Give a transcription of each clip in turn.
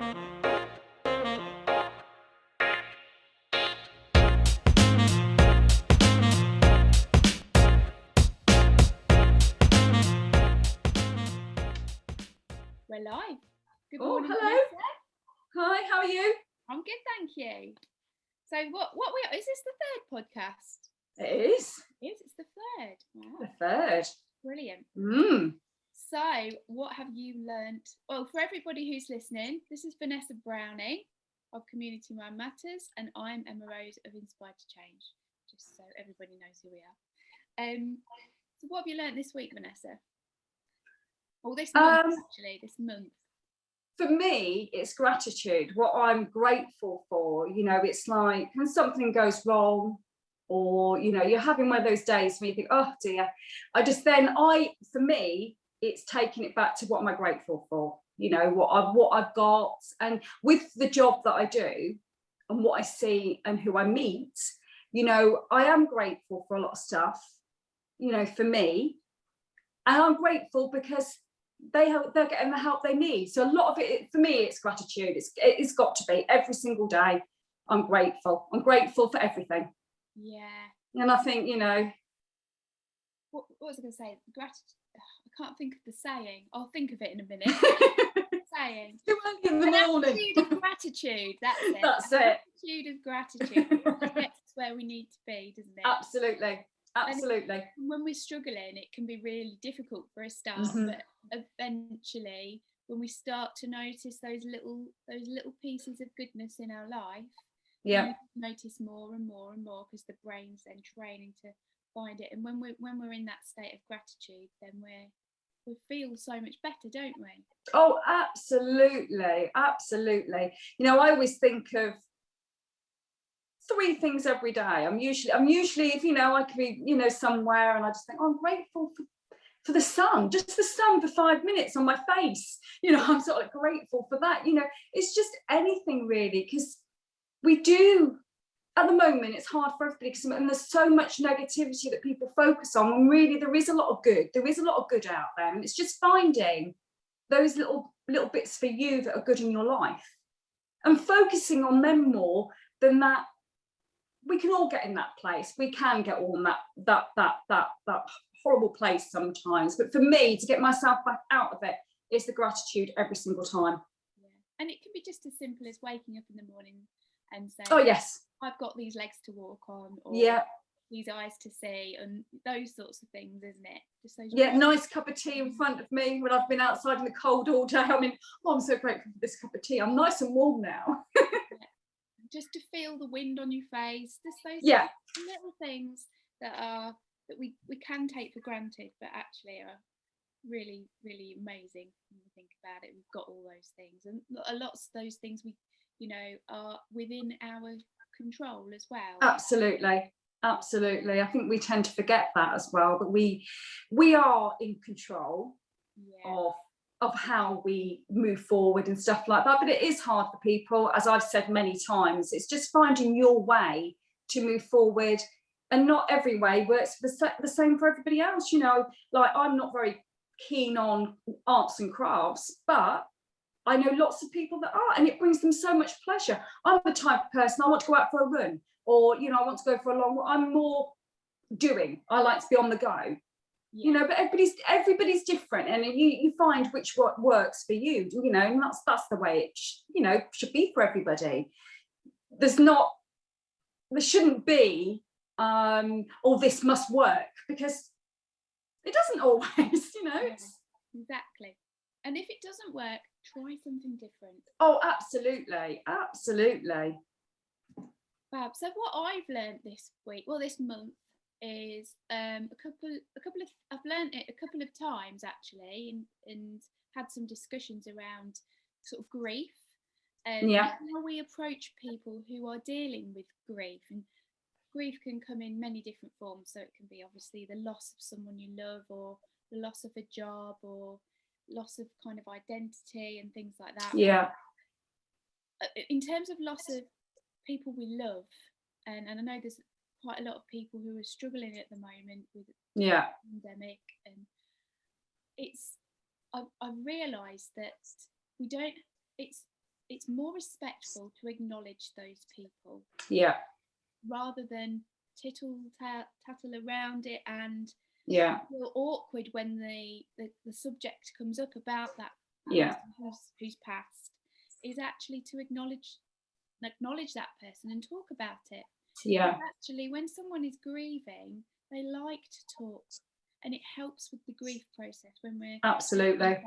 We're live. Good morning. Hello. Vanessa. Hi, how are you? I'm good, thank you. So is this the third podcast? It is. It's the third. Wow. The third. Brilliant. Mm. So what have you learnt? Well, for everybody who's listening, this is Vanessa Browning of Community Mind Matters, and I'm Emma Rose of Inspired to Change, just so everybody knows who we are. So what have you learnt this week, Vanessa? Well, this month, actually, this month. For me, it's gratitude, what I'm grateful for. You know, it's like when something goes wrong, or, you know, you're having one of those days where you think, oh dear, for me, it's taking it back to what am I grateful for? You know, what I've got. And with the job that I do and what I see and who I meet, you know, I am grateful for a lot of stuff, you know, for me. And I'm grateful because they're getting the help they need. So a lot of it, for me, it's gratitude. It's got to be every single day. I'm grateful. I'm grateful for everything. Yeah. And I think, you know. What was I going to say? Gratitude. I can't think of the saying. I'll think of it in a minute. Saying. Too early in the morning. Attitude of gratitude. That's it. That's it. Attitude of gratitude. That gets us where we need to be, doesn't it? Absolutely. Absolutely. And when we're struggling, it can be really difficult for a start, but eventually, when we start to notice those little pieces of goodness in our life, we notice more and more and more, because the brain's then training to find it. And when we're in that state of gratitude, then we feel so much better, don't we? Oh, absolutely, absolutely. You know, I always think of 3 things every day. I'm usually, if you know, I could be, you know, somewhere and I just think, oh, I'm grateful for the sun, just the sun for 5 minutes on my face. You know, I'm sort of like grateful for that. You know, it's just anything really, because we do, at the moment, it's hard for everybody, and there's so much negativity that people focus on, when really there is a lot of good. There is a lot of good out there, and it's just finding those little bits for you that are good in your life and focusing on them more than that. We can all get in that place. We can get all in that horrible place sometimes. But for me, to get myself back out of it is the gratitude every single time. Yeah. And it can be just as simple as waking up in the morning and saying, oh yes, I've got these legs to walk on, or these eyes to see, and those sorts of things, isn't it? Just those nice cup of tea in front of me when I've been outside in the cold all day. I mean, I'm so grateful for this cup of tea. I'm nice and warm now. Just to feel the wind on your face, just those little things that we can take for granted, but actually are really, really amazing when you think about it. We've got all those things, and a lot of those things are within our control as well. Absolutely. I think we tend to forget that as well, that we are in control of how we move forward and stuff like that. But it is hard for people, as I've said many times. It's just finding your way to move forward, and not every way works the same for everybody else. You know, like I'm not very keen on arts and crafts, but I know lots of people that are, and it brings them so much pleasure. I'm the type of person, I want to go out for a run, or, you know, I want to go for a long walk. I'm more doing. I like to be on the go. You know, but everybody's different, and you find which what works for you, you know, and that's the way it should be for everybody. There shouldn't be this must work, because it doesn't always, you know. Exactly. And if it doesn't work, try something different. Oh, absolutely. Fab. So what I've learned this month, is I've learned it a couple of times actually, and had some discussions around sort of grief and how we approach people who are dealing with grief. And grief can come in many different forms. So it can be obviously the loss of someone you love, or the loss of a job, or loss of kind of identity and things like that. Yeah. In terms of loss of people we love, and I know there's quite a lot of people who are struggling at the moment with the pandemic, and I've realised that it's more respectful to acknowledge those people. Yeah. Rather than tattle around it and feel awkward when the subject comes up about that person who's passed, is actually to acknowledge that person and talk about it. Yeah. Because actually, when someone is grieving, they like to talk, and it helps with the grief process when we're absolutely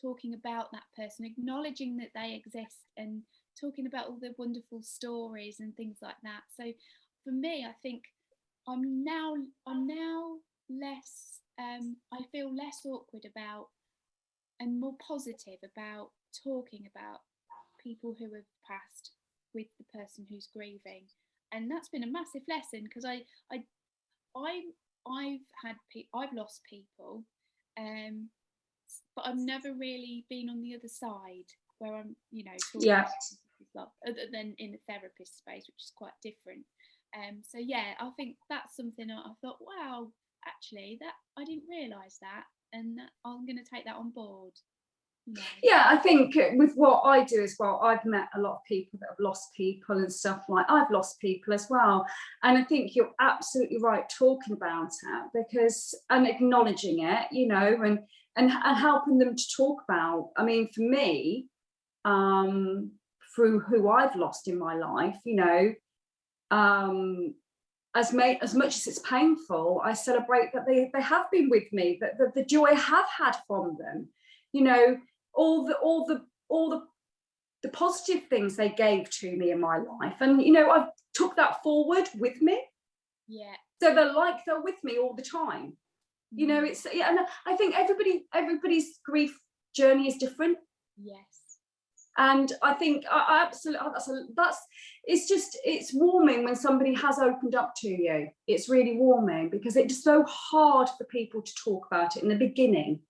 talking about that person, acknowledging that they exist, and talking about all the wonderful stories and things like that. So for me, I think I'm now less I feel less awkward about and more positive about talking about people who have passed with the person who's grieving. And that's been a massive lesson, because I've lost people, but I've never really been on the other side where I'm, talking about other than in the therapist space, which is quite different. So yeah, I think that's something I thought, wow, actually, that I didn't realise that, and that I'm going to take that on board. Yeah, I think with what I do as well, I've met a lot of people that have lost people and stuff. Like, I've lost people as well, and I think you're absolutely right talking about it, because and acknowledging it, and helping them to talk about. I mean, for me, through who I've lost in my life, as much as it's painful, I celebrate that they have been with me, that the joy I have had from them, all the positive things they gave to me in my life, and I've took that forward with me. Yeah. So they're with me all the time. It's and I think everybody's grief journey is different. Yes. And I think I absolutely it's warming when somebody has opened up to you. It's really warming, because it's so hard for people to talk about it in the beginning.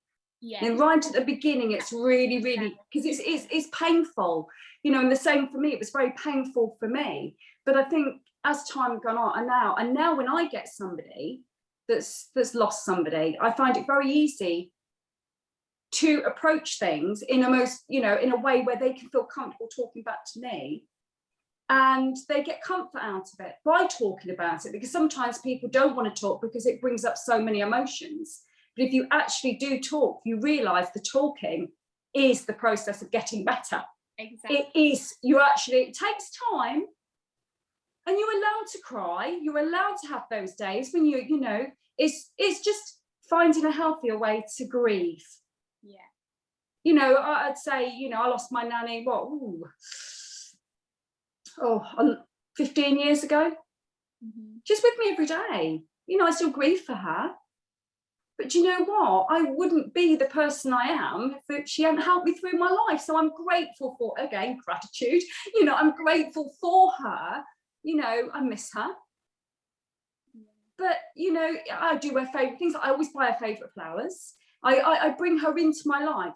Yeah. And right at the beginning, it's really, because it's painful, and the same for me. It was very painful for me. But I think as time gone on, and now when I get somebody that's lost somebody, I find it very easy to approach things in a way where they can feel comfortable talking back to me, and they get comfort out of it by talking about it, because sometimes people don't want to talk because it brings up so many emotions. But if you actually do talk, you realise the talking is the process of getting better. Exactly. It is. It takes time, and you're allowed to cry. You're allowed to have those days when it's just finding a healthier way to grieve. Yeah. I'd say, I lost my nanny, 15 years ago. Mm-hmm. She's with me every day. I still grieve for her. But you know what? I wouldn't be the person I am if she hadn't helped me through my life. So I'm grateful for, again, gratitude. I'm grateful for her. I miss her. But, I do her favourite things. I always buy her favourite flowers. I bring her into my life.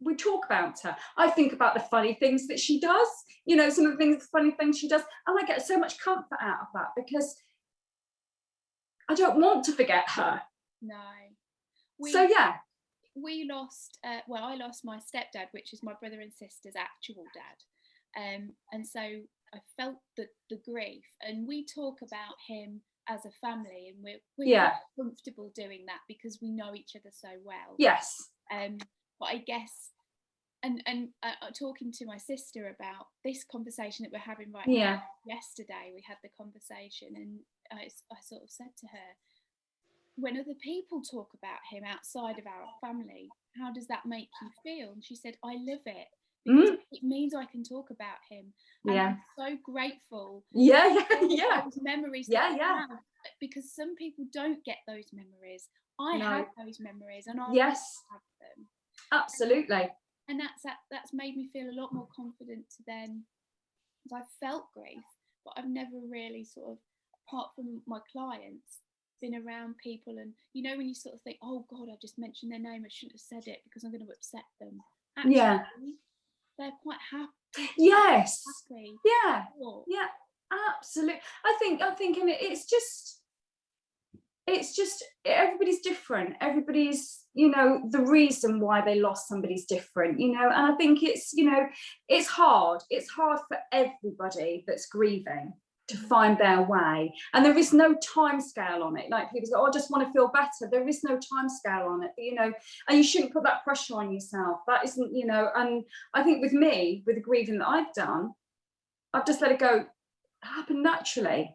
We talk about her. I think about the funny things that she does, some of the funny things she does. And I get so much comfort out of that, because I don't want to forget her. No. We lost, I lost my stepdad, which is my brother and sister's actual dad. And so I felt the grief, and we talk about him as a family, and we're comfortable doing that because we know each other so well. Yes. But I guess, and talking to my sister about this conversation that we're having right now, yesterday we had the conversation, and I sort of said to her, when other people talk about him outside of our family, how does that make you feel? And she said, I love it, because it means I can talk about him. And I'm so grateful for those memories that I have, because some people don't get those memories. I have those memories, and I have them. Absolutely. And that's made me feel a lot more confident to then, because I felt grief, but I've never really sort of, apart from my clients, been around people, and when you sort of think, oh God, I just mentioned their name, I shouldn't have said it because I'm going to upset them. Actually, they're quite happy. Yes. Happy. Yeah. Yeah. Absolutely. I think, and it's just, it's just, everybody's different. Everybody's, you know, the reason why they lost somebody's different, you know, and I think it's, you know, it's hard for everybody that's grieving to find their way, and there is no time scale on it. Like people say, oh, I just want to feel better. There is no time scale on it, you know, and you shouldn't put that pressure on yourself. That isn't, you know, and I think with me, with the grieving that I've done, I've just let it go happen naturally,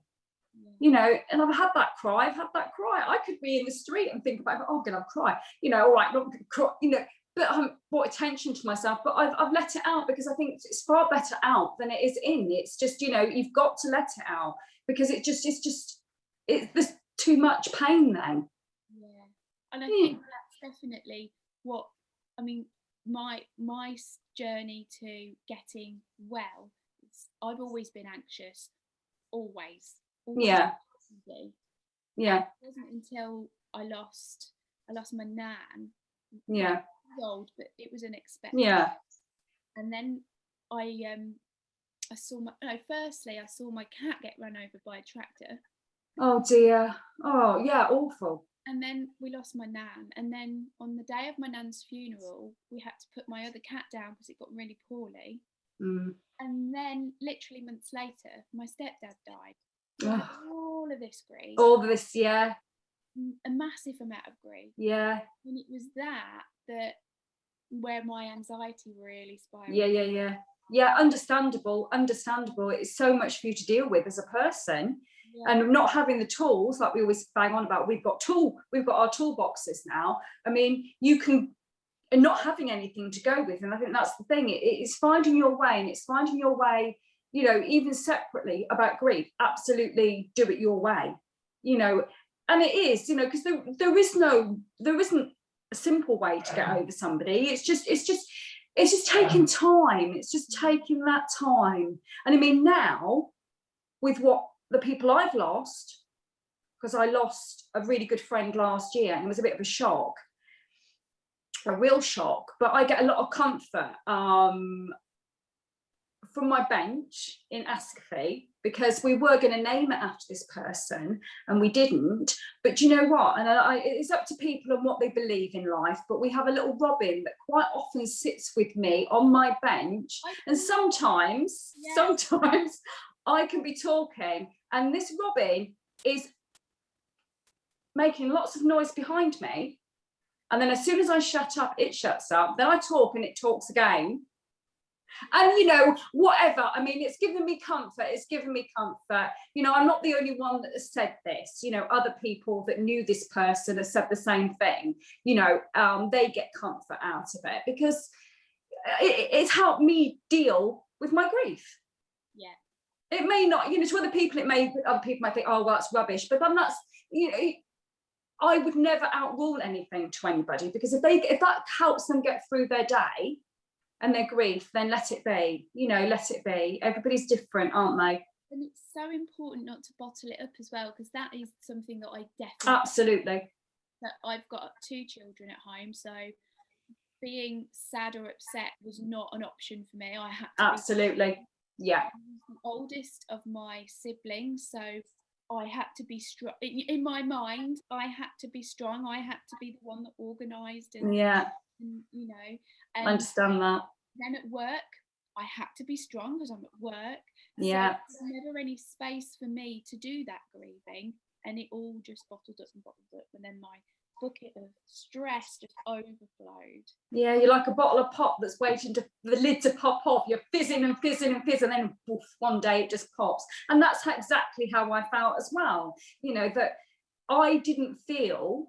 you know, and I've had that cry. I could be in the street and think about, oh, I'm gonna cry, you know, all right, not gonna cry, you know, but I haven't brought attention to myself, but I've let it out, because I think it's far better out than it is in. It's just, you know, you've got to let it out, because there's too much pain then. Yeah, and I think that's definitely what, I mean, my journey to getting well, I've always been anxious, always. Yeah. Yeah. It wasn't until I lost my nan. Yeah. Old, but it was unexpected. Yeah. And then I saw firstly I saw my cat get run over by a tractor. Oh dear. Oh yeah, awful. And then we lost my nan, and then on the day of my nan's funeral we had to put my other cat down because it got really poorly. And then literally months later my stepdad died. So I had all of this grief. All this, yeah. A massive amount of grief. Yeah. And it was that where my anxiety really spiraled. Yeah, understandable. It's so much for you to deal with as a person. Yeah. And not having the tools, like we always bang on about, we've got our toolboxes now. I mean, you can, and not having anything to go with, and I think that's the thing, it's finding your way, and it's finding your way, you know, even separately about grief. Absolutely do it your way, you know. And it is, you know, because there isn't a simple way to get over somebody. It's just taking time. It's just taking that time. And I mean, now with what the people I've lost, because I lost a really good friend last year, and it was a bit of a shock, a real shock, but I get a lot of comfort from my bench in Ascafy, because we were going to name it after this person and we didn't. But you know what, and it's up to people and what they believe in life, but we have a little robin that quite often sits with me on my bench, and sometimes I can be talking and this robin is making lots of noise behind me, and then as soon as I shut up, it shuts up, then I talk and it talks again. And you know, whatever, I mean, it's given me comfort. You know, I'm not the only one that has said this. You know, other people that knew this person have said the same thing. You know, they get comfort out of it, because it's helped me deal with my grief. Yeah. It may not, you know, to other people might think, oh, well, that's rubbish, but then that's, you know, I would never outrule anything to anybody, because if that helps them get through their day and their grief, then let it be, you know, let it be. Everybody's different, aren't they? And it's so important not to bottle it up as well, because that is something that I definitely... Absolutely. That I've got 2 children at home, so being sad or upset was not an option for me. I had to absolutely. Yeah. I was the oldest of my siblings, so I had to be strong. In my mind, I had to be strong. I had to be the one that organised and, and, you know. And I understand that. Then at work, I had to be strong because I'm at work. Yeah. So there's never any space for me to do that grieving, and it all just bottled up, and then my bucket of stress just overflowed. Yeah, you're like a bottle of pop that's waiting to the lid to pop off. You're fizzing and fizzing and fizzing, and then poof, one day it just pops. And that's exactly how I felt as well. You know, that I didn't feel,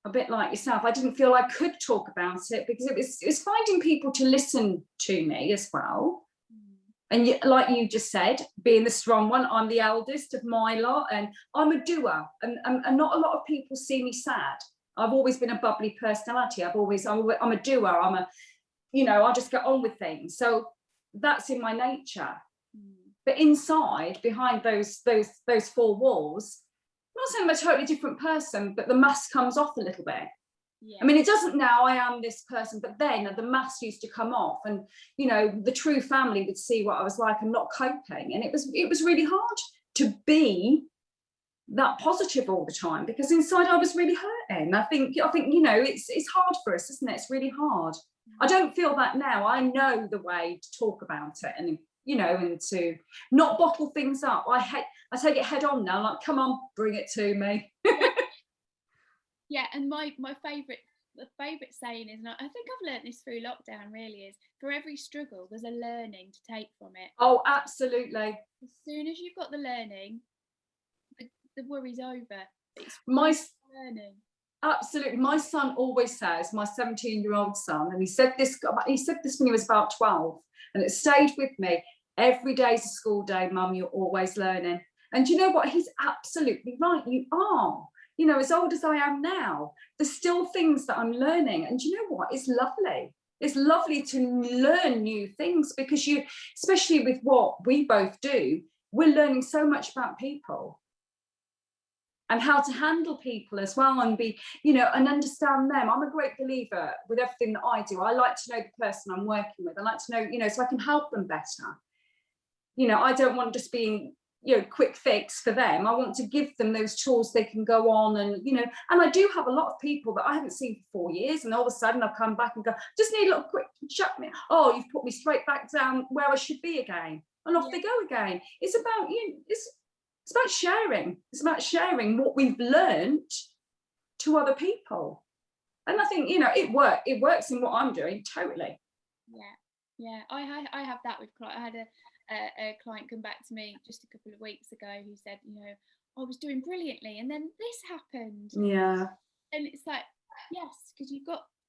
a bit like yourself, I didn't feel I could talk about it, because it was finding people to listen to me as well. And like you just said, being the strong one, I'm the eldest of my lot, and I'm a doer, and not a lot of people see me sad. I've always been a bubbly personality. I'm a doer. I just get on with things. So that's in my nature. But inside, behind those 4 walls, I'm not saying I'm a totally different person, but the mask comes off a little bit. Yeah. I mean, it doesn't now, I am this person, but then the mask used to come off, and, you know, the true family would see what I was like and not coping. And it was really hard to be that positive all the time, because inside I was really hurting. I think you know, it's hard for us, isn't it? It's really hard. I don't feel that now. I know the way to talk about it, and you know, and to not bottle things up. I take it head on now, like, come on, bring it to me. Yeah, and my favourite saying is, and I think I've learnt this through lockdown really, is for every struggle there's a learning to take from it. Oh, absolutely. As soon as you've got the learning, the worry's over. It's learning. Absolutely. My son always says, my 17-year-old son, and he said this when he was about 12, and it stayed with me. Every day's a school day, Mum, you're always learning. And you know what? He's absolutely right. You are. You know, as old as I am now, there's still things that I'm learning. And you know what? It's lovely. It's lovely to learn new things, because you, especially with what we both do, we're learning so much about people and how to handle people as well, and be, you know, and understand them. I'm a great believer with everything that I do. I like to know the person I'm working with. I like to know, you know, so I can help them better. You know, I don't want just being, you know, quick fix for them. I want to give them those tools they can go on, and, you know, and I do have a lot of people that I haven't seen for 4 years, and all of a sudden I'll come back and go, just need a little quick chat me. Oh, you've put me straight back down where I should be again. And off they go again. It's about, you know, it's about sharing. It's about sharing what we've learned to other people. And I think, you know, it works in what I'm doing, totally. Yeah. I have that with clients. I had a client come back to me just a couple of weeks ago who said, you know, I was doing brilliantly and then this happened. Yeah. And it's like, yes, because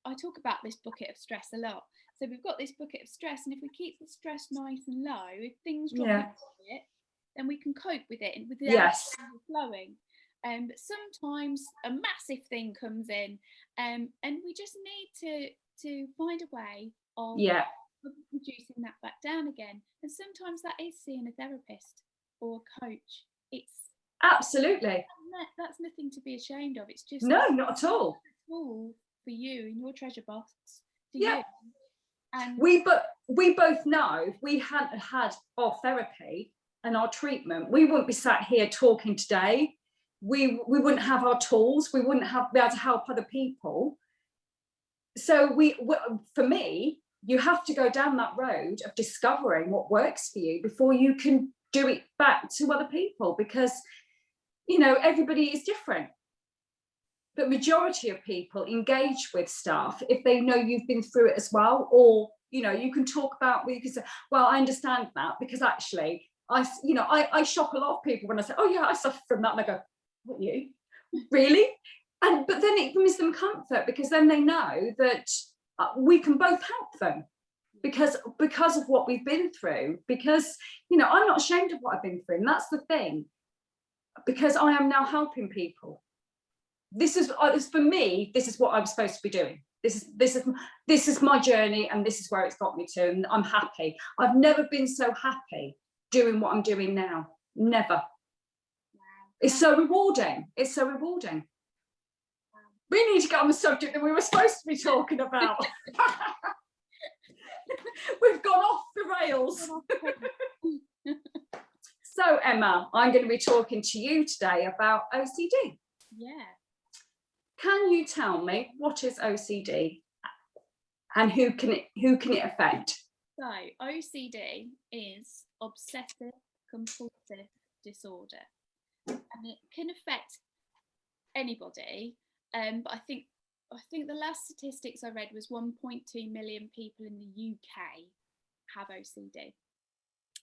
I talk about this bucket of stress a lot. So we've got this bucket of stress, and if we keep the stress nice and low, if things drop into it, then we can cope with it and without flowing. But sometimes a massive thing comes in, and we just need to find a way of reducing that back down again. And sometimes that is seeing a therapist or a coach. It's absolutely, that's nothing to be ashamed of. It's just not at all. A tool for you in your treasure box. You. And we both know if we hadn't had our therapy and our treatment, we wouldn't be sat here talking today. We wouldn't have our tools. We wouldn't be able to help other people. So for me, you have to go down that road of discovering what works for you before you can do it back to other people, because, you know, everybody is different. But majority of people engage with stuff if they know you've been through it as well, or, you know, you can talk about, you can say, well, I understand that, because actually I shock a lot of people when I say, oh yeah, I suffer from that, and I go, what, you really? But then it gives them comfort, because then they know that we can both help them because of what we've been through. Because, you know, I'm not ashamed of what I've been through, and that's the thing, because I am now helping people. This is for me, this is what I'm supposed to be doing. This is my journey, and this is where it's got me to, and I'm happy. I've never been so happy doing what I'm doing now. Never. Wow. It's so rewarding. It's so rewarding. Wow. We need to get on the subject that we were supposed to be talking about. We've gone off the rails. So Emma, I'm going to be talking to you today about OCD. Yeah. Can you tell me what is OCD and who can it affect? So OCD is obsessive compulsive disorder, and it can affect anybody. But I think the last statistics I read was 1.2 million people in the UK have OCD,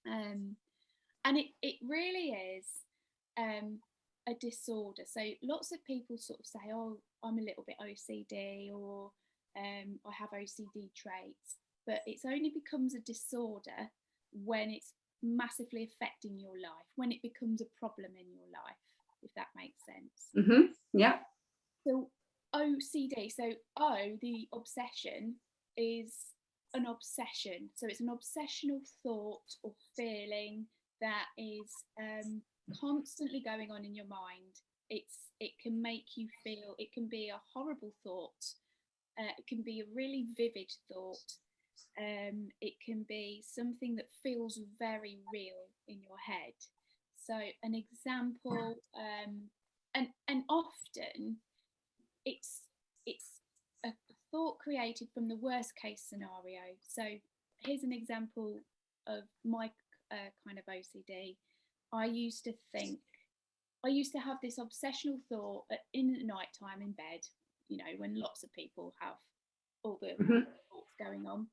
and it really is a disorder. So lots of people sort of say, oh, I'm a little bit OCD, or I have OCD traits, but it's only becomes a disorder when it's massively affecting your life, when it becomes a problem in your life, if that makes sense. Mm-hmm. Yeah. So OCD, so O, the obsession, is an obsession. So it's an obsessional thought or feeling that is constantly going on in your mind. It can make you feel, it can be a horrible thought, it can be a really vivid thought, it can be something that feels very real in your head. So an example, and often it's a thought created from the worst case scenario. So here's an example of my kind of OCD. I used to have this obsessional thought in the night time in bed, you know, when lots of people have all the thoughts going on,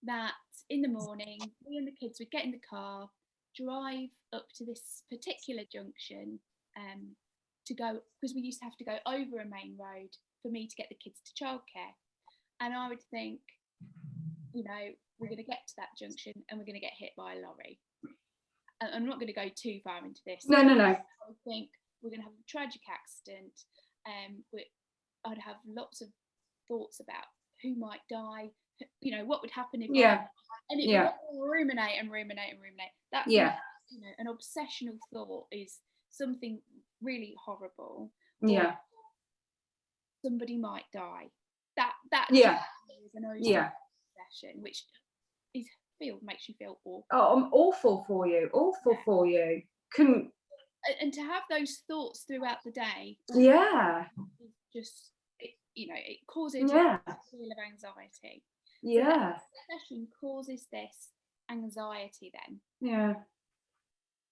that in the morning, me and the kids would get in the car, drive up to this particular junction to go, because we used to have to go over a main road for me to get the kids to childcare. And I would think, you know, we're going to get to that junction and we're going to get hit by a lorry. I'm not going to go too far into this. No. I think we're going to have a tragic accident. I'd have lots of thoughts about who might die, you know, what would happen if and it will ruminate. That's you know, an obsessional thought is something really horrible. Yeah. Somebody might die. That is an obsession, which makes you feel awful. Oh, I'm awful for you. Couldn't. And to have those thoughts throughout the day, just it causes a feel of anxiety. Yeah. So obsession causes this anxiety then. Yeah.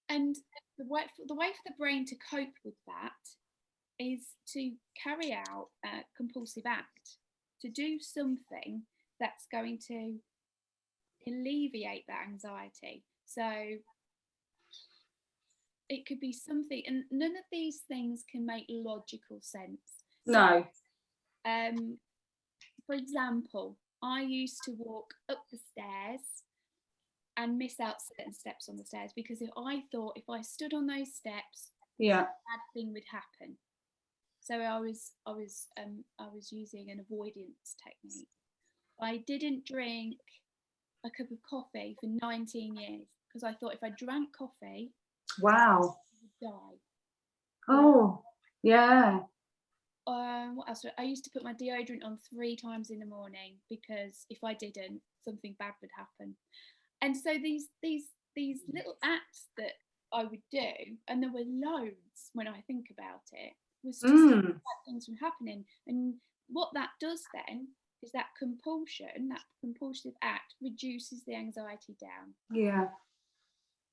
And the way for the brain to cope with that is to carry out a compulsive act, to do something that's going to alleviate that anxiety. So it could be something, and none of these things can make logical sense. No. For example, I used to walk up the stairs and miss out certain steps on the stairs because if I stood on those steps, a bad thing would happen. So I was using an avoidance technique. I didn't drink a cup of coffee for 19 years because I thought if I drank coffee, wow, I would die. Oh, yeah. What else? I used to put my deodorant on 3 times in the morning because if I didn't, something bad would happen. And so these little acts that I would do, and there were loads when I think about it, was just to stop things from happening. And what that does then is that compulsive act reduces the anxiety down. Yeah.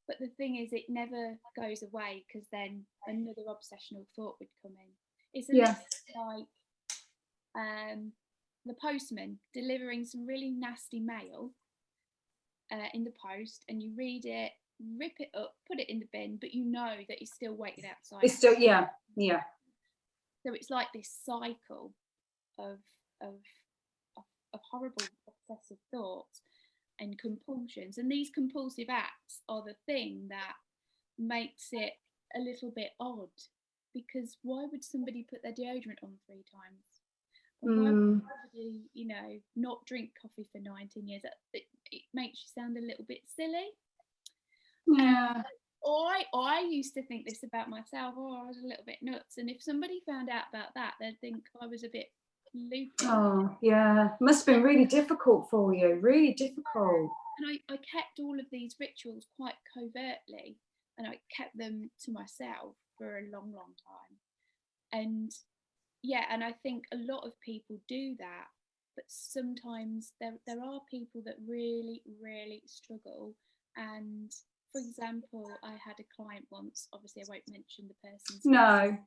But the thing is, it never goes away because then another obsessional thought would come in. It's a little like the postman delivering some really nasty mail in the post, and you read it, rip it up, put it in the bin, but you know that he's still waiting outside. It's still, yeah. So it's like this cycle of horrible obsessive thoughts and compulsions, and these compulsive acts are the thing that makes it a little bit odd, because why would somebody put their deodorant on 3 times? Why would somebody, not drink coffee for 19 years? It makes you sound a little bit silly. Yeah. I used to think this about myself. I was a little bit nuts, and if somebody found out about that, they'd think I was a bit loopy. Oh, yeah. Must have been really difficult for you. Really difficult. And I kept all of these rituals quite covertly, and I kept them to myself for a long, long time. And and I think a lot of people do that, but sometimes there are people that really, really struggle. And for example, I had a client once, obviously I won't mention the person's name,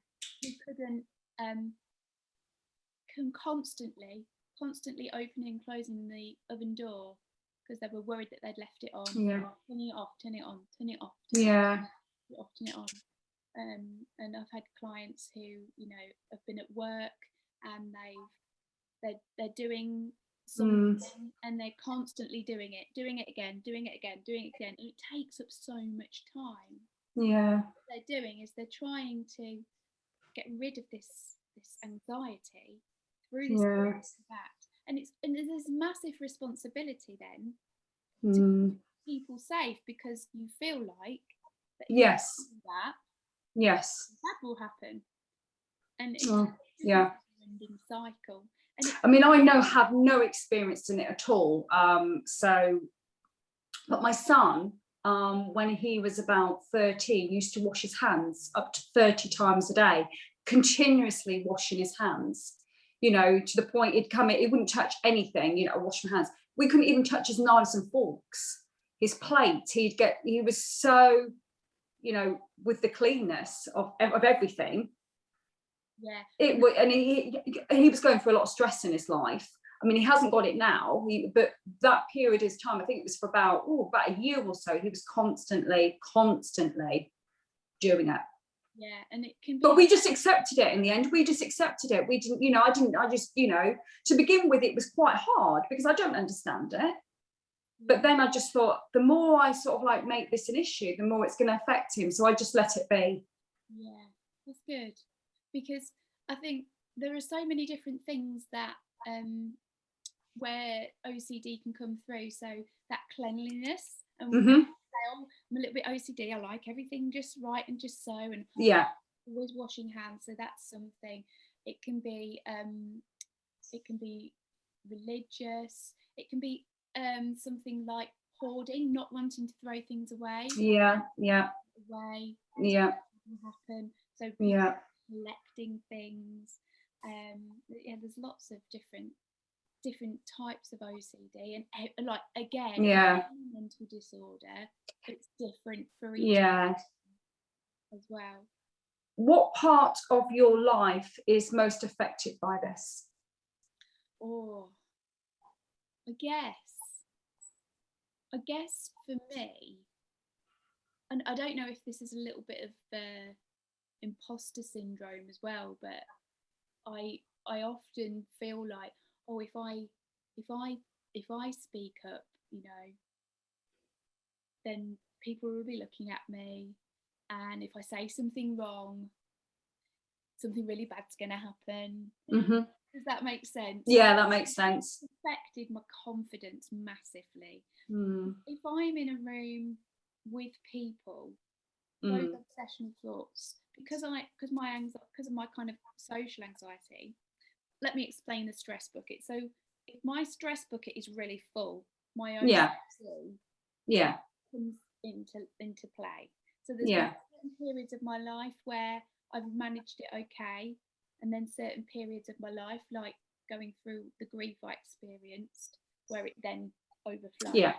who couldn't constantly opening and closing the oven door because they were worried that they'd left it on. Turning it off, turn it on, turn it off, turn it on. And I've had clients who have been at work and they're doing something and they're constantly doing it again, and it takes up so much time. What they're doing is they're trying to get rid of this anxiety through this act, and there's massive responsibility then to keep people safe, because you feel like that if you do that, that will happen, and it's a ending cycle. And I mean, I have no experience in it at all. But my son, when he was about 13, used to wash his hands up to 30 times a day, continuously washing his hands, you know, to the point he'd come in, he wouldn't touch anything, you know, wash my hands. We couldn't even touch his knives and forks, his plates. He was so, you know, with the cleanness of everything. Yeah. And he was going through a lot of stress in his life. I mean, he hasn't got it now, but that period is time, I think it was for about a year or so, he was constantly doing it. Yeah, and it can be. But we just accepted it in the end. We just accepted it. We didn't, you know, I just, you know, to begin with, it was quite hard because I don't understand it. But then I just thought, the more I sort of like make this an issue, the more it's going to affect him. So I just let it be. Yeah, that's good. Because I think there are so many different things that where OCD can come through. So that cleanliness, and say, oh, I'm a little bit OCD. I like everything just right and just so, and always washing hands. So that's something. It can be religious. It can be something like hoarding, not wanting to throw things away. Away. Happen. So collecting things. There's lots of different types of OCD, and like again, mental disorder, it's different for each as well. What part of your life is most affected by this? I guess for me, and I don't know if this is a little bit of imposter syndrome as well, but I often feel like, oh, if I speak up, you know, then people will be looking at me, and if I say something wrong, something really bad's going to happen. Does that make sense? Yeah, that makes sense. It's affected my confidence massively. If I'm in a room with people, those obsessional thoughts, because of my kind of social anxiety. Let me explain the stress bucket. So if my stress bucket is really full, my own comes into play. So there's certain periods of my life where I've managed it okay, and then certain periods of my life, like going through the grief I experienced, where it then overflows,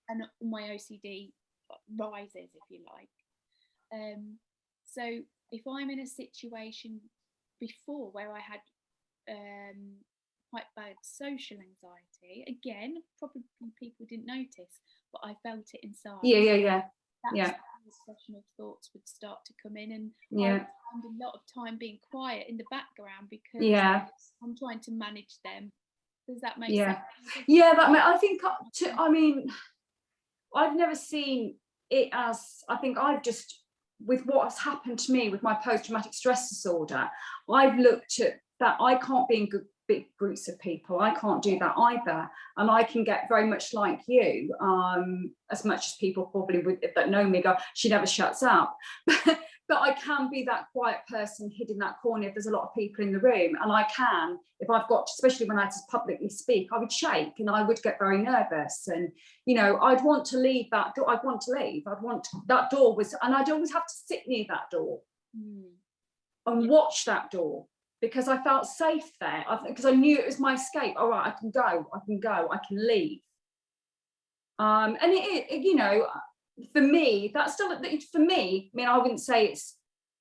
and my OCD rises, if you like. So if I'm in a situation before where I had quite bad social anxiety, again, probably people didn't notice, but I felt it inside. That's when the obsessional thoughts would start to come in, and I would spend a lot of time being quiet in the background because I'm trying to manage them. Does that make sense? I think I've never seen it as, I think I've just, with what has happened to me with my post-traumatic stress disorder, I've looked at that I can't be in big groups of people. I can't do that either. And I can get very much like you, as much as people probably would, that know me, go, she never shuts up. But I can be that quiet person hid in that corner if there's a lot of people in the room. And I can, if I've got, especially when I had to publicly speak, I would shake and I would get very nervous. And, you know, I'd want to leave that door. I'd want to leave. That door was, and I'd always have to sit near that door and watch that door, because I felt safe there. Because I knew it was my escape. All right, I can go, I can leave. And it you know, for me, that's still, for me, I mean, I wouldn't say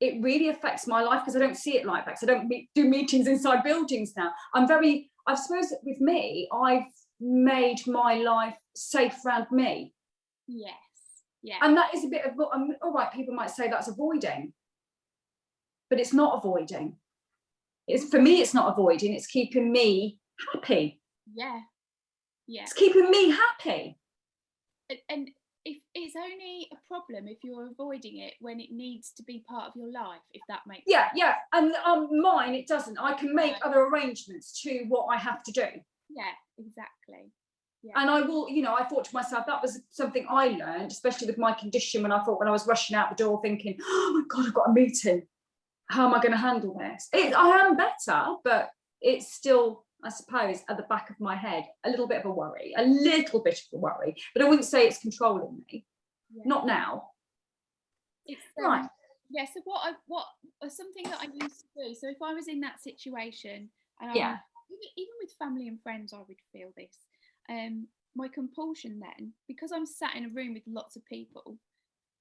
it really affects my life, because I don't see it like that, because I don't do meetings inside buildings now. I suppose with me, I've made my life safe around me. Yes. Yeah. And that is a bit of, all right, people might say that's avoiding, but it's not avoiding. For me, it's not avoiding, it's keeping me happy. Yeah. It's keeping me happy. And if it's only a problem if you're avoiding it when it needs to be part of your life, if that makes sense. Yeah. And mine, it doesn't. I can make other arrangements to what I have to do. Yeah, exactly. Yeah. And I will, you know, I thought to myself, that was something I learned, especially with my condition, when I was rushing out the door thinking, oh my God, I've got a meeting. How am I going to handle this? I am better, but it's still, I suppose, at the back of my head, a little bit of a worry, but I wouldn't say it's controlling me. not now. It's Right. Yeah, so what something that I used to do. So if I was in that situation, and even with family and friends, I would feel this. My compulsion then, because I'm sat in a room with lots of people,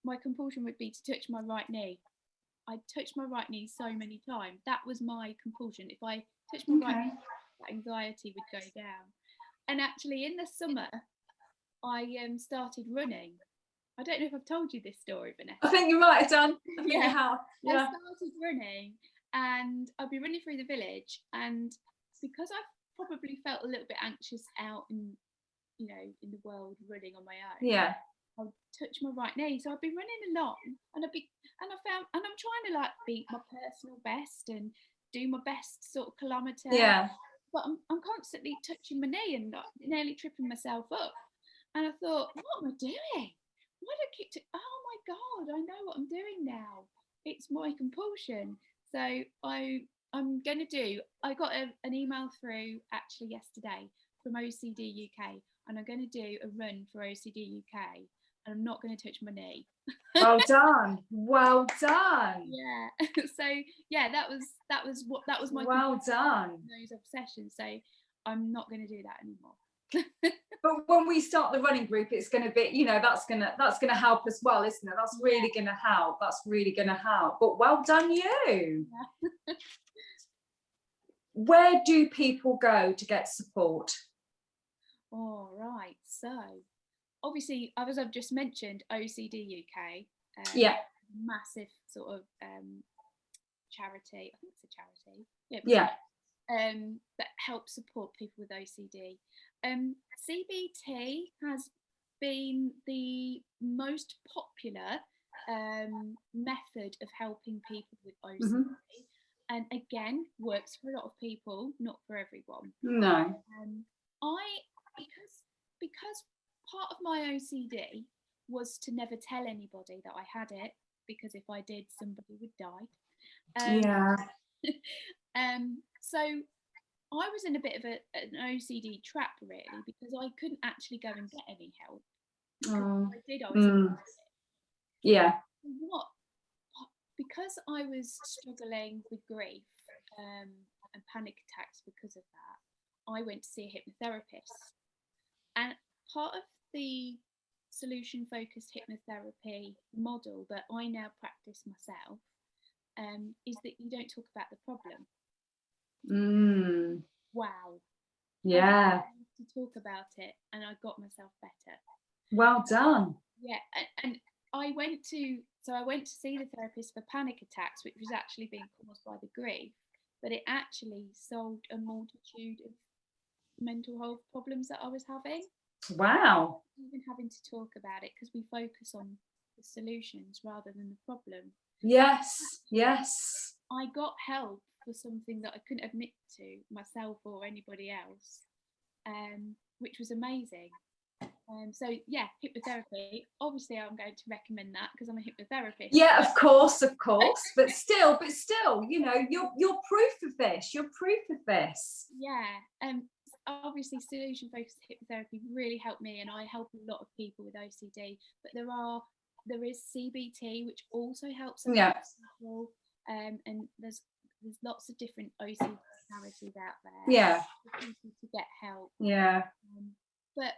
my compulsion would be to touch my right knee. I touched my right knee so many times. That was my compulsion. If I touched my right knee, that anxiety would go down. And actually, in the summer, I started running. I don't know if I've told you this story, Vanessa. I think you might have done. I think you have. Yeah. I started running, and I'd be running through the village, and because I probably felt a little bit anxious out in the world running on my own. Yeah. I'd touch my right knee, so I'd be running along, and I'm trying to like beat my personal best and do my best sort of kilometre. Yeah. But I'm constantly touching my knee and nearly tripping myself up. And I thought, what am I doing? Why do I keep oh my God, I know what I'm doing now. It's my compulsion. So I'm going to do, I got an email through actually yesterday from OCD UK, and I'm going to do a run for OCD UK, and I'm not going to touch my knee. Well done. Well done. Yeah. So yeah, that was my well done. Those obsessions. So I'm not going to do that anymore. But when we start the running group, it's going to be, that's going to help as well, isn't it? That's really going to help. That's really going to help. But well done, you. Yeah. Where do people go to get support? All right. So obviously, as I've just mentioned, OCD UK. Massive sort of charity. I think it's a charity. Yeah. That helps support people with OCD. CBT has been the most popular method of helping people with OCD, and again works for a lot of people, not for everyone. No. Because part of my OCD was to never tell anybody that I had it, because if I did, somebody would die. So I was in a bit of an OCD trap, really, because I couldn't actually go and get any help. If I did, I was yeah. Because I was struggling with grief and panic attacks because of that, I went to see a hypnotherapist. And part of the solution-focused hypnotherapy model that I now practice myself is that you don't talk about the problem. Wow. Yeah. I to talk about it, and I got myself better. Well done. Yeah, and I went to see the therapist for panic attacks, which was actually being caused by the grief, but it actually solved a multitude of mental health problems that I was having. Wow. Even having to talk about it, because we focus on the solutions rather than the problem. Yes. I got help for something that I couldn't admit to myself or anybody else, which was amazing. So yeah, hypnotherapy. Obviously, I'm going to recommend that because I'm a hypnotherapist. Yeah, of course. But still, you're proof of this. Yeah. Obviously, solution-focused hypnotherapy really helped me, and I help a lot of people with OCD. But there is CBT, which also helps people. And there's lots of different OCD charities out there. Yeah. For people to get help. Yeah. But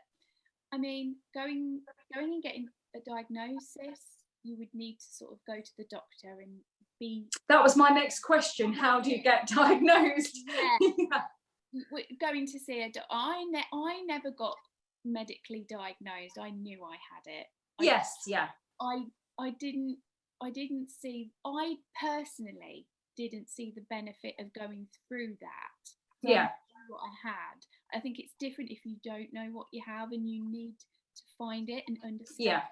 I mean, going and getting a diagnosis, you would need to sort of go to the doctor and be. That was my next question. How do you get diagnosed? Yeah. Going to see a doctor. I never got medically diagnosed. I knew I had it. I didn't see. I personally didn't see the benefit of going through that. So I knew what I had. I think it's different if you don't know what you have and you need to find it and understand it.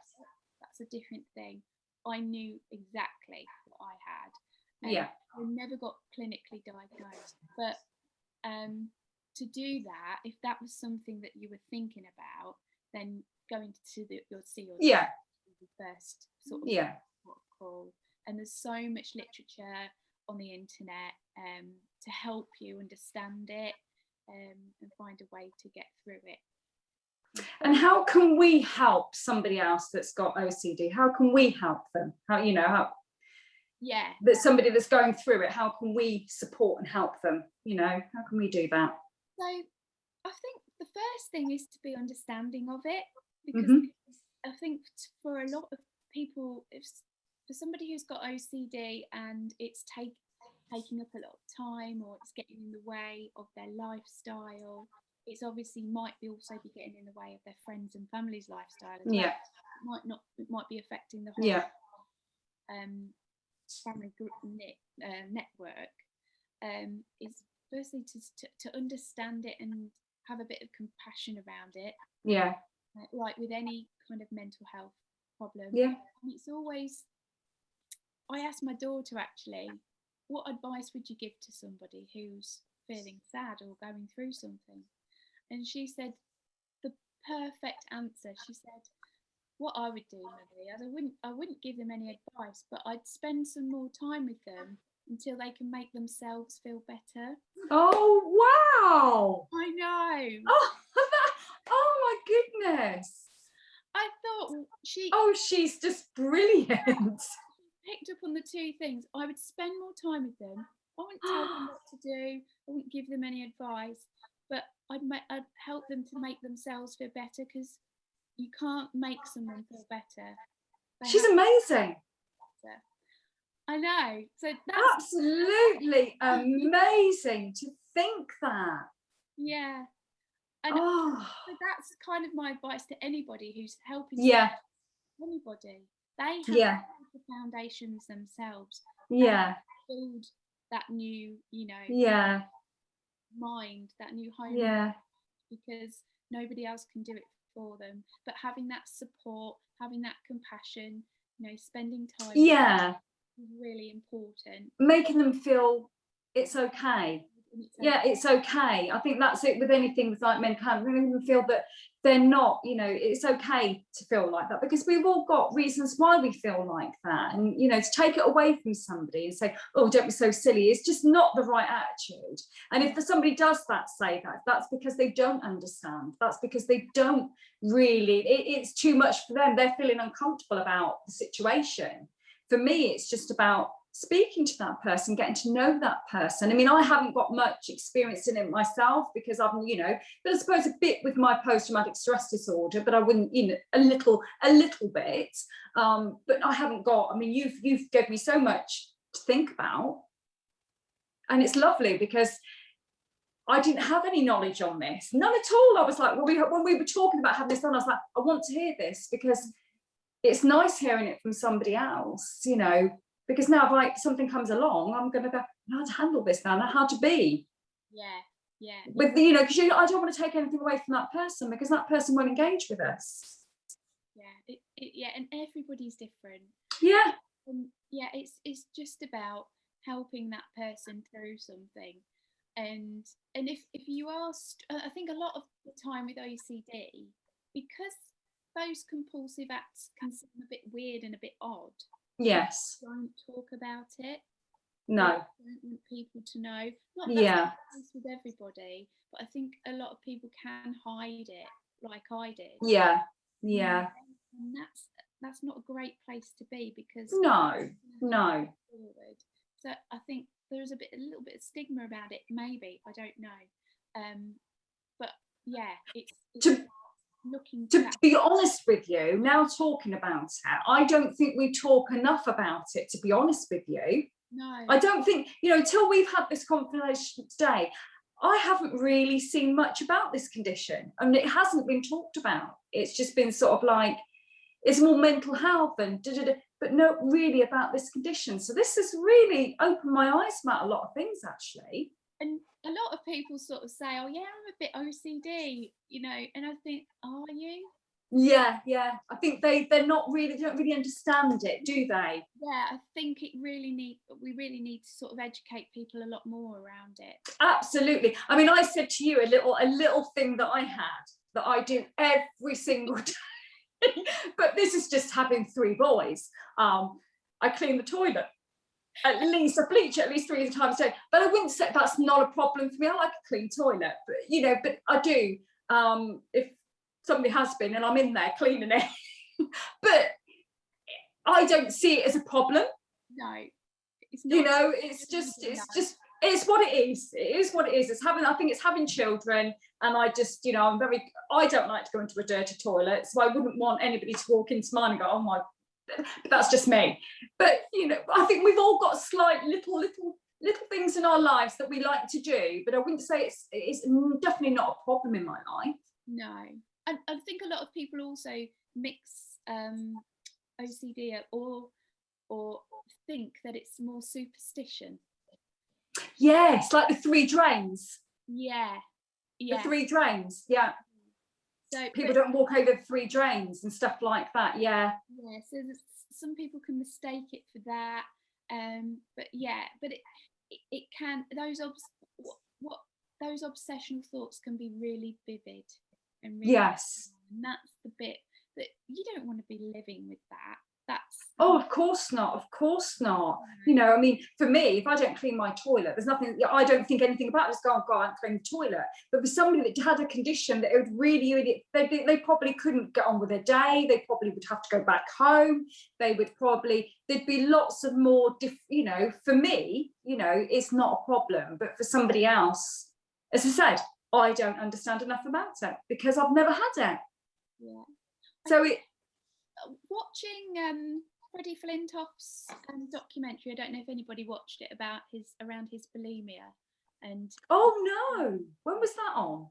That's a different thing. I knew exactly what I had. I never got clinically diagnosed. But to do that, if that was something that you were thinking about, then going to your first sort of call. And there's so much literature on the internet to help you understand it and find a way to get through it. And how can we help somebody else that's got OCD? How can we help them? How, you know, how, yeah, that somebody that's going through it, how can we support and help them? You know, how can we do that? so I think the first thing is to be understanding of it, because Mhm. I think for a lot of people, if for somebody who's got OCD and it's taking up a lot of time, or it's getting in the way of their lifestyle, it's obviously might be also be getting in the way of their friends and family's lifestyle as well. Yeah, It might be affecting the whole yeah, family group network. Is firstly to understand it and have a bit of compassion around it, yeah, like with any kind of mental health problem. yeah. And it's always, I asked my daughter actually, what advice would you give to somebody who's feeling sad or going through something? And she said the perfect answer. She said, what I would do, Mummy, is I wouldn't give them any advice, but I'd spend some more time with them until they can make themselves feel better. Oh, wow. I know. Oh, oh my goodness. I thought Oh, she's just brilliant. picked up on the two things. I would spend more time with them. I wouldn't tell them what to do. I wouldn't give them any advice, but I'd help them to make themselves feel better, because you can't make someone feel better. She's amazing. Better. I know. So that's absolutely amazing to think that. Yeah. And so that's kind of my advice to anybody who's helping anybody. They have the foundations themselves. Yeah. Build that new, you know, mind, that new home. Yeah. Because nobody else can do it for them. But having that support, having that compassion, you know, spending time. Yeah. Is really important. Making them feel it's okay. Yeah, it's okay. I think that's it with anything with like mental health. Making them feel that they're not, you know, it's okay to feel like that, because we've all got reasons why we feel like that. And, you know, to take it away from somebody and say, oh, don't be so silly, it's just not the right attitude. And if somebody does say that, that's because they don't understand. That's because they don't really, it's too much for them. They're feeling uncomfortable about the situation. For me, it's just about speaking to that person, getting to know that person. I mean, I haven't got much experience in it myself, because I'm, you know, but I suppose a bit with my post-traumatic stress disorder, but I wouldn't, you know, a little bit. But I haven't got, I mean, you've given me so much to think about. And it's lovely, because I didn't have any knowledge on this, none at all. I was like, when we were talking about having this on, I was like, I want to hear this, because it's nice hearing it from somebody else, you know, because now if like something comes along, I'm going to go, how to handle this now, how to be. Yeah. With the, you know, because I don't want to take anything away from that person, because that person won't engage with us. Yeah, and everybody's different. Yeah. Yeah, it's just about helping that person through something. And if you asked, I think a lot of the time with OCD, because those compulsive acts can seem a bit weird and a bit odd. Yes. Don't talk about it. No. I don't want people to know. Not that's the case with everybody, but I think a lot of people can hide it, like I did. Yeah. And that's not a great place to be, because no. So I think there's a little bit of stigma about it, maybe, I don't know. But yeah, it's looking to be honest with you, now talking about it, I don't think we talk enough about it, to be honest with you. No. I don't think, you know, until we've had this conversation today, I haven't really seen much about this condition, and it hasn't been talked about. It's just been sort of like, it's more mental health and but not really about this condition. So this has really opened my eyes about a lot of things, actually. And a lot of people sort of say, oh yeah, I'm a bit OCD, you know, and I think, are you? Yeah. I think they don't really understand it, do they? Yeah, I think we really need to sort of educate people a lot more around it. Absolutely. I mean, I said to you a little thing that I had that I do every single day. But this is just having 3 boys. I clean the toilet. At least I bleach at least 3 times a day. But I wouldn't say that's not a problem for me. I like a clean toilet, but you know, but I do. If somebody has been, and I'm in there cleaning it. But I don't see it as a problem. No, it's not. You know, it's what it is. It is what it is. I think it's having children, and I just, you know, I don't like to go into a dirty toilet, so I wouldn't want anybody to walk into mine and go, oh my, but that's just me. But, you know, I think we've all got slight little things in our lives that we like to do, but I wouldn't say it's definitely not a problem in my life. No, and I think a lot of people also mix OCD or think that it's more superstition. Yes, like the 3 drains. Yeah. The 3 drains, yeah. So people don't walk over 3 drains and stuff like that. Yeah. Yeah. So some people can mistake it for that. But it can, those obsessional thoughts can be really vivid and really, yes, and that's the bit that you don't want to be living with. That's of course not, you know. I mean, for me, if I don't clean my toilet, there's nothing, I don't think anything about it. Just go out and clean the toilet. But for somebody that had a condition that it would really they probably couldn't get on with their day, they probably would have to go back home, there'd be lots of more you know, for me, you know, it's not a problem. But for somebody else, as I said, I don't understand enough about it because I've never had it. Yeah. So watching Freddie Flintoff's documentary, I don't know if anybody watched it, about around his bulimia. And oh no, when was that on?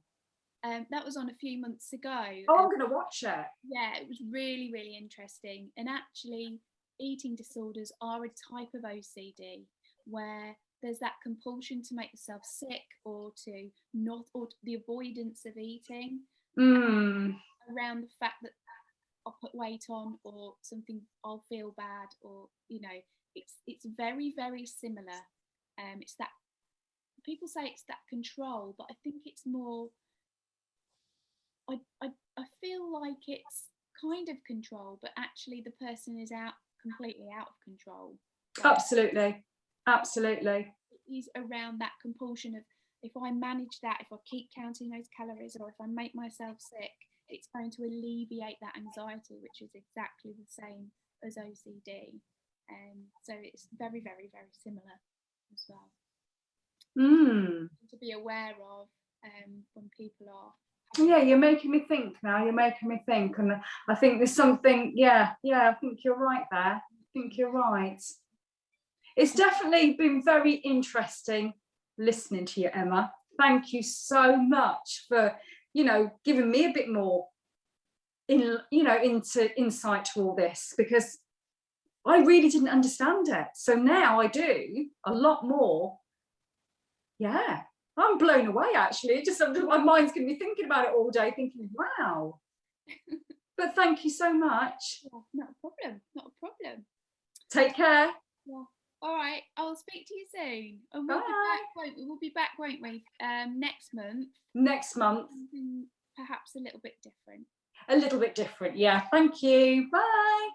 That was on a few months ago. Oh, I'm going to watch it. Yeah, it was really, really interesting. And actually, eating disorders are a type of OCD where there's that compulsion to make yourself sick or the avoidance of eating around the fact that I'll put weight on or something, I'll feel bad, or, you know, it's very, very similar. It's that, people say it's that control, but I think it's more, I feel like it's kind of control, but actually the person is completely out of control. Absolutely. It is around that compulsion of, if I manage that, if I keep counting those calories, or if I make myself sick, it's going to alleviate that anxiety, which is exactly the same as OCD. So it's very, very, very similar as well. To be aware of when people are. Yeah, you're making me think now. You're making me think, and I think there's something. Yeah, I think you're right there. I think you're right. It's definitely been very interesting listening to you, Emma. Thank you so much for, you know, giving me a bit more into insight to all this, because I really didn't understand it. So now I do a lot more. Yeah, I'm blown away, actually. My mind's going to be thinking about it all day, thinking, wow. But thank you so much. Yeah, not a problem. Take care. Yeah. All right, I'll speak to you soon. And Bye. We'll be back, won't we? Next month. Perhaps a little bit different. Yeah. Thank you. Bye.